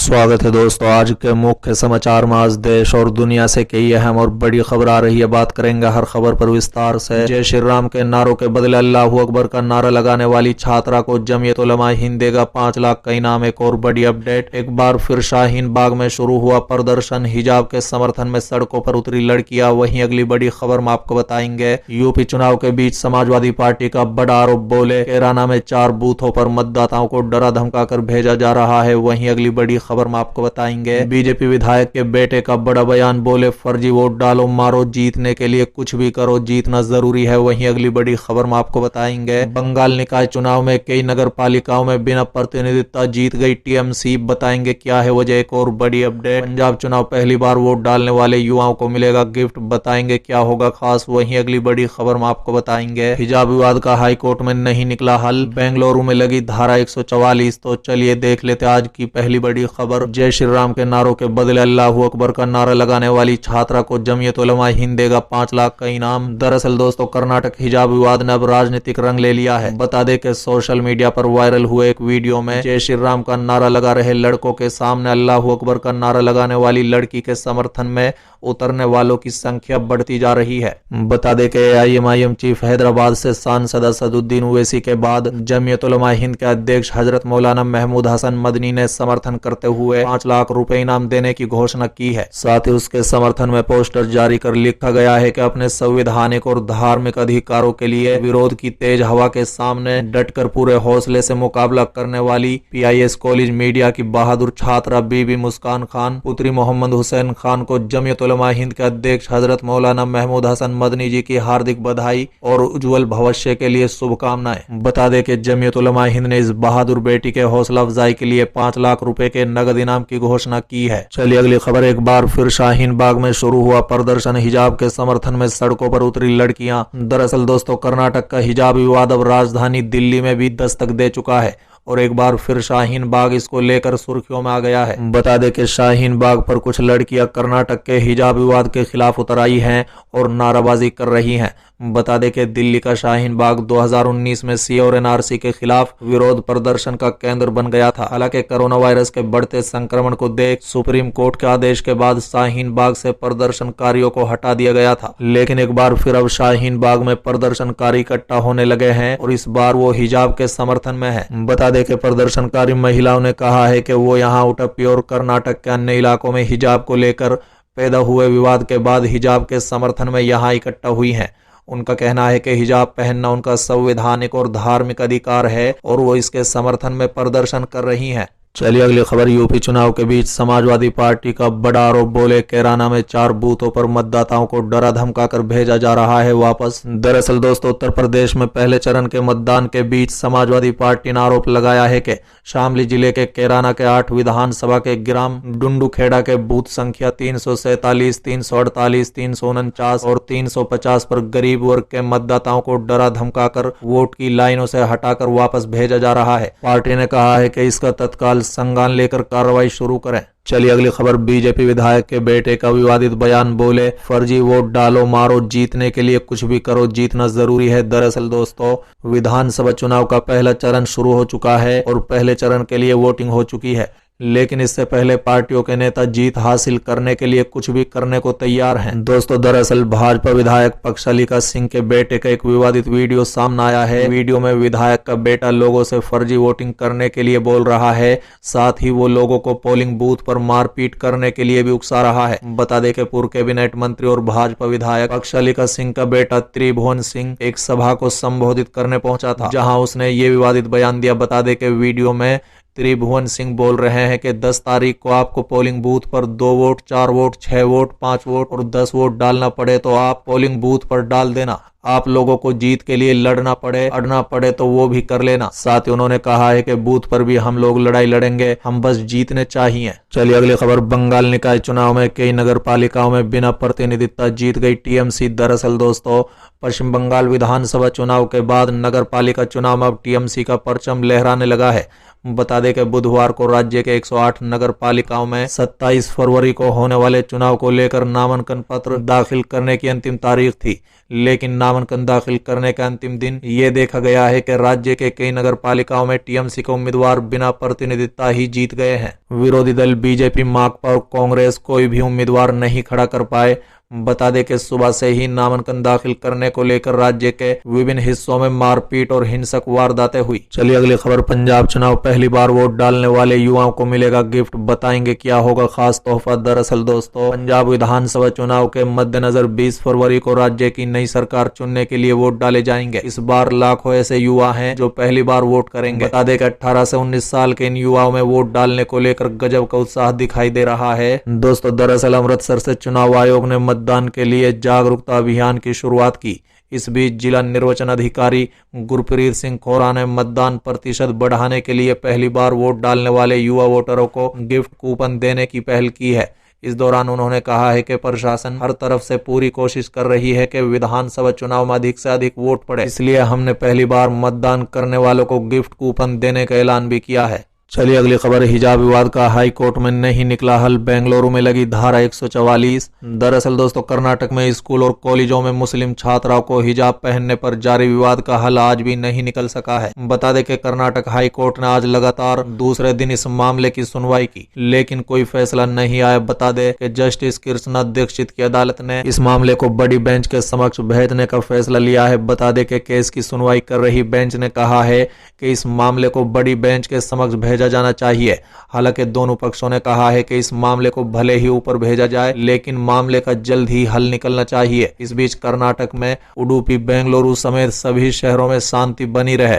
स्वागत है दोस्तों। आज के मुख्य समाचार में आज देश और दुनिया से कई अहम और बड़ी खबर आ रही है। बात करेंगे हर खबर पर विस्तार से। जय श्री राम के नारों के बदले अल्लाहू अकबर का नारा लगाने वाली छात्रा को जमीयत उलमा हिंद देगा 5 लाख का इनाम। एक और बड़ी अपडेट, एक बार फिर शाहीन बाग में शुरू हुआ प्रदर्शन। हिजाब के समर्थन में सड़कों पर उतरी लड़कियां। वहीं अगली बड़ी खबर में आपको बताएंगे यूपी चुनाव के बीच समाजवादी पार्टी का बड़ा आरोप, बोले कैराना में 4 बूथों पर मतदाताओं को डरा धमका कर भेजा जा रहा है। वहीं अगली बड़ी खबर में आपको बताएंगे बीजेपी विधायक के बेटे का बड़ा बयान, बोले फर्जी वोट डालो मारो, जीतने के लिए कुछ भी करो, जीतना जरूरी है। वहीं अगली बड़ी खबर में आपको बताएंगे बंगाल निकाय चुनाव में कई नगर पालिकाओं में बिना प्रतिनिधित्व जीत गई टीएमसी। बताएंगे क्या है वजह। एक और बड़ी अपडेट, पंजाब चुनाव पहली बार वोट डालने वाले युवाओं को मिलेगा गिफ्ट। बताएंगे क्या होगा खास। वहीं अगली बड़ी खबर में आपको बताएंगे हिजाब विवाद का हाईकोर्ट में नहीं निकला हल, बेंगलुरु में लगी धारा 144। तो चलिए देख लेते आज की पहली बड़ी खबर। जय श्री राम के नारों के बदले अल्लाहू अकबर का नारा लगाने वाली छात्रा को जमीयत उलमा हिंद देगा 5 लाख का इनाम। दरअसल दोस्तों, कर्नाटक हिजाब विवाद ने अब राजनीतिक रंग ले लिया है। बता दें कि सोशल मीडिया पर वायरल हुए एक वीडियो में जय श्री राम का नारा लगा रहे लड़कों के सामने अल्लाहू अकबर का नारा लगाने वाली लड़की के समर्थन में उतरने वालों की संख्या बढ़ती जा रही है। बता दें कि एआईएमआईएम चीफ हैदराबाद से सांसद असदुद्दीन ओवैसी के बाद जमीयत उलमा हिंद के अध्यक्ष हजरत मौलाना महमूद हसन मदनी ने समर्थन करते हुए 5 लाख रुपए इनाम देने की घोषणा की है। साथ ही उसके समर्थन में पोस्टर जारी कर लिखा गया है कि अपने संवैधानिक और धार्मिक अधिकारों के लिए विरोध की तेज हवा के सामने डटकर पूरे हौसले से मुकाबला करने वाली पीआईएस कॉलेज मीडिया की बहादुर छात्रा बीबी मुस्कान खान पुत्री मोहम्मद हुसैन खान को जमीयत उलमा हिंद के अध्यक्ष हजरत मौलाना महमूद हसन मदनी जी की हार्दिक बधाई और उज्जवल भविष्य के लिए शुभकामनाएं। बता दें कि जमीयत उलमा हिंद ने इस बहादुर बेटी के हौसला अफजाई के लिए 5 लाख रुपए के नगद इनाम की घोषणा की है। चलिए अगली खबर, एक बार फिर शाहीन बाग में शुरू हुआ प्रदर्शन। हिजाब के समर्थन में सड़कों पर उतरी लड़कियां। दरअसल दोस्तों, कर्नाटक का हिजाब विवाद अब राजधानी दिल्ली में भी दस्तक दे चुका है और एक बार फिर शाहीन बाग इसको लेकर सुर्खियों में आ गया है। बता दें कि शाहीन बाग पर कुछ लड़कियां कर्नाटक के हिजाब विवाद के खिलाफ उतर आई हैं और नाराबाजी कर रही हैं। बता दें कि दिल्ली का शाहीन बाग 2019 में सीए और एनआरसी के खिलाफ विरोध प्रदर्शन का केंद्र बन गया था। हालांकि कोरोना वायरस के बढ़ते संक्रमण को देख सुप्रीम कोर्ट के आदेश के बाद शाहीन बाग से प्रदर्शनकारियों को हटा दिया गया था, लेकिन एक बार फिर अब शाहीन बाग में प्रदर्शनकारी इकट्ठा होने लगे हैं और इस बार वो हिजाब के समर्थन में है। बता दें कि प्रदर्शनकारी महिलाओं ने कहा है कि वो यहाँ उटपी और कर्नाटक के अन्य इलाकों में हिजाब को लेकर पैदा हुए विवाद के बाद हिजाब के समर्थन में यहाँ इकट्ठा हुई हैं। उनका कहना है कि हिजाब पहनना उनका संवैधानिक और धार्मिक अधिकार है और वो इसके समर्थन में प्रदर्शन कर रही हैं। चलिए अगली खबर, यूपी चुनाव के बीच समाजवादी पार्टी का बड़ा आरोप, बोले कैराना में 4 बूथों पर मतदाताओं को डरा धमका कर भेजा जा रहा है वापस। दरअसल दोस्तों, उत्तर प्रदेश में पहले चरण के मतदान के बीच समाजवादी पार्टी ने आरोप लगाया है कि शामली जिले के कैराना के 8 विधानसभा के ग्राम डुंडूखेड़ा के बूथ संख्या 347, 348, 349 और 350 पर गरीब वर्ग के मतदाताओं को डरा धमका कर वोट की लाइनों से हटाकर वापस भेजा जा रहा है। पार्टी ने कहा है कि इसका तत्काल संज्ञान लेकर कार्रवाई शुरू करें। चलिए अगली खबर, बीजेपी विधायक के बेटे का विवादित बयान, बोले फर्जी वोट डालो मारो, जीतने के लिए कुछ भी करो, जीतना जरूरी है। दरअसल दोस्तों, विधानसभा चुनाव का पहला चरण शुरू हो चुका है और पहले चरण के लिए वोटिंग हो चुकी है, लेकिन इससे पहले पार्टियों के नेता जीत हासिल करने के लिए कुछ भी करने को तैयार हैं। दोस्तों, दरअसल भाजपा विधायक पक्षालिका सिंह के बेटे का एक विवादित वीडियो सामने आया है। वीडियो में विधायक का बेटा लोगों से फर्जी वोटिंग करने के लिए बोल रहा है, साथ ही वो लोगों को पोलिंग बूथ पर मारपीट करने के लिए भी उकसा रहा है। बता दें कि पूर्व कैबिनेट मंत्री और भाजपा विधायक पक्षालिका सिंह का बेटा त्रिभुवन सिंह एक सभा को संबोधित करने पहुंचा था, जहां उसने ये विवादित बयान दिया। बता दें कि वीडियो में त्रिभुवन सिंह बोल रहे हैं कि 10 तारीख को आपको पोलिंग बूथ पर 2 वोट, 4 वोट, 6 वोट, 5 वोट और 10 वोट डालना पड़े तो आप पोलिंग बूथ पर डाल देना। आप लोगों को जीत के लिए लड़ना पड़े, अड़ना पड़े तो वो भी कर लेना। साथ ही उन्होंने कहा है कि बूथ पर भी हम लोग लड़ाई लड़ेंगे, हम बस जीतने चाहिए। चलिए अगली खबर, बंगाल निकाय चुनाव में कई नगर पालिकाओं में बिना प्रतिनिधित्व जीत गई टीएमसी। दरअसल दोस्तों, पश्चिम बंगाल विधानसभा चुनाव के बाद नगर पालिका चुनाव में अब टीएमसी का परचम लहराने लगा है। बता दें कि बुधवार को राज्य के 108 नगर पालिकाओं में 27 फरवरी को होने वाले चुनाव को लेकर नामांकन पत्र दाखिल करने की अंतिम तारीख थी, लेकिन नामांकन दाखिल करने का अंतिम दिन ये देखा गया है कि राज्य के कई नगर पालिकाओं में टीएमसी के उम्मीदवार बिना प्रतिनिधित्व ही जीत गए हैं। विरोधी दल बीजेपी, माकपा और कांग्रेस कोई भी उम्मीदवार नहीं खड़ा कर पाए। बता दें कि सुबह से ही नामांकन दाखिल करने को लेकर राज्य के विभिन्न हिस्सों में मारपीट और हिंसक वारदातें हुई। चलिए अगली खबर, पंजाब चुनाव, पहली बार वोट डालने वाले युवाओं को मिलेगा गिफ्ट, बताएंगे क्या होगा खास तोहफा। दरअसल दोस्तों, पंजाब विधानसभा चुनाव के मद्देनजर 20 फरवरी को राज्य की नई सरकार चुनने के लिए वोट डाले जाएंगे। इस बार लाखों ऐसे युवा हैं जो पहली बार वोट करेंगे। बता दें कि 18 से 19 साल के इन युवाओं में वोट डालने को लेकर गजब का उत्साह दिखाई दे रहा है। दोस्तों, दरअसल अमृतसर से चुनाव आयोग ने मतदान के लिए जागरूकता अभियान की शुरुआत की। इस बीच जिला निर्वाचन अधिकारी गुरप्रीत सिंह खोरा ने मतदान प्रतिशत बढ़ाने के लिए पहली बार वोट डालने वाले युवा वोटरों को गिफ्ट कूपन देने की पहल की है। इस दौरान उन्होंने कहा है कि प्रशासन हर तरफ से पूरी कोशिश कर रही है कि विधानसभा चुनाव में अधिक से अधिक वोट पड़े, इसलिए हमने पहली बार मतदान करने वालों को गिफ्ट कूपन देने का ऐलान भी किया है। चलिए अगली खबर, हिजाब विवाद का हाई कोर्ट में नहीं निकला हल, बेंगलुरु में लगी धारा 144। दरअसल दोस्तों, कर्नाटक में स्कूल और कॉलेजों में मुस्लिम छात्राओं को हिजाब पहनने पर जारी विवाद का हल आज भी नहीं निकल सका है। बता दें कि कर्नाटक हाई कोर्ट ने आज लगातार दूसरे दिन इस मामले की सुनवाई की, लेकिन कोई फैसला नहीं आया। बता दें कि जस्टिस कृष्णा दीक्षित की अदालत ने इस मामले को बड़ी बेंच के समक्ष भेजने का फैसला लिया है। बता दें कि केस की सुनवाई कर रही बेंच ने कहा है कि इस मामले को बड़ी बेंच के समक्ष भेजा जाना चाहिए। हालांकि दोनों पक्षों ने कहा है कि इस मामले को भले ही ऊपर भेजा जाए, लेकिन मामले का जल्द ही हल निकलना चाहिए। इस बीच कर्नाटक में उडुपी, बेंगलुरु समेत सभी शहरों में शांति बनी रहे।